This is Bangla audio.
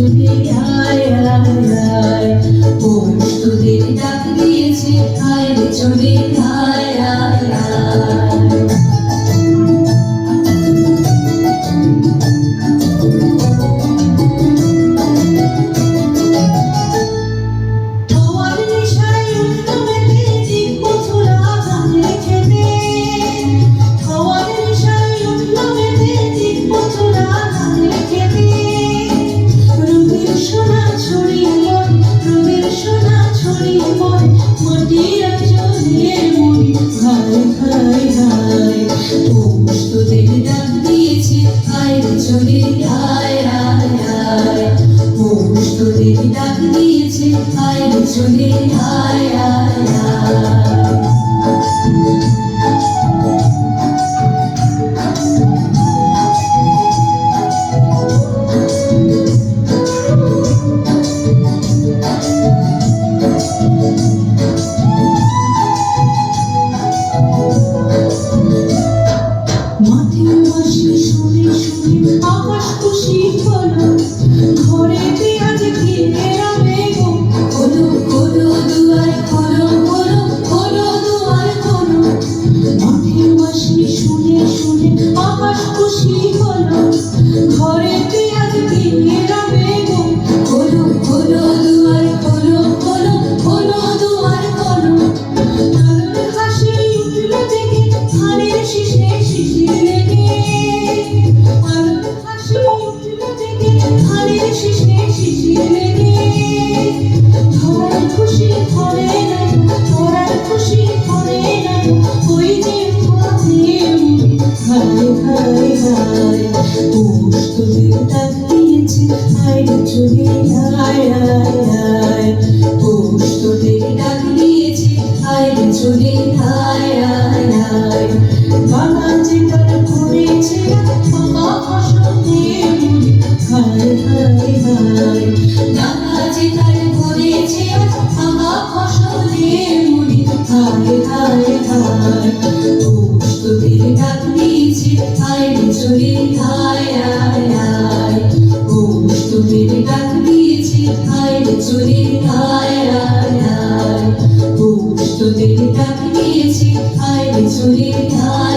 চলে আয় আয় আয় পৌষ তোদের ডাক দিয়েছে আয় রে চলে আয় আয় আয় চলে আয় আয় আয় পৌষ তোদের ডাক দিয়েছে আয় রে চলে আয় আয় আয় মাঠের বাঁশি শুনে শুনে আকাশ খুশি হলো ঘরেতে আজ ঘিরে মেঘ খোলো খোলো দুয়ার খোলো খোলো খোলো দুয়ার খোলো মাঠের বাঁশি শুনে শুনে আকাশ খুশি হলো ঘরেতে আজ ঘিরে মেঘ খোলো খোলো দুয়ার খোলো খোলো খোলো দুয়ার খোলো আলোর হাসি উঠল দেখে ধানের শীষে শিশির লেগে আলোর হাসি উঠল দেখে ধানের শীষে শিশির লেগে ধরার খুশি ধরে না ধরার খুশি ধরে না ওই যে হায় হায় হায় পৌষ তোদের ডাক দিয়েছে আয় রে চলে আয় আয় আয় পৌষ তোদের ডাক দিয়েছে আয় রে চলে আয় আয় আয় বাবা যে তার করেছে বাবা ফসল দিয়ে মুড়ি হায় হায় হায় বাবা যে তার করেছে বাবা ফসল দিয়ে মুড়ি হায় হায় হায় পৌষ তোদের ডাক দিয়েছে আয় রে চলে আয় আয় আয় পৌষ তোদের ডাক দিয়েছে আয় রে চলে আয় আয় আয় পৌষ তোদের ডাক দিয়েছে আয় রে চলে আয়